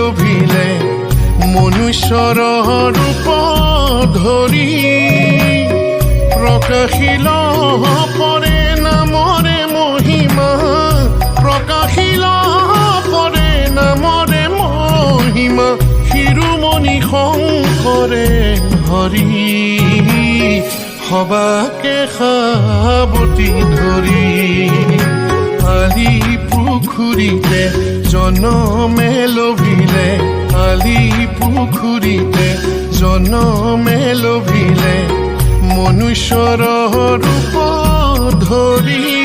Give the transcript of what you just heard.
লোভিলে মনুষ্যৰ ৰূপ ধৰি প্ৰকাশিল পৰে নামৰে মহিমা প্ৰকাশিল পৰে নামৰে মহিমা শিৰোমণি শংকৰে হৰি সবাকে সাৱটি ধৰি আলি পুখুৰীতে জনমে লোভিলে আলি পুখুৰীতে জনমে লোভিলে মনুষ্যৰ ৰূপ ধৰি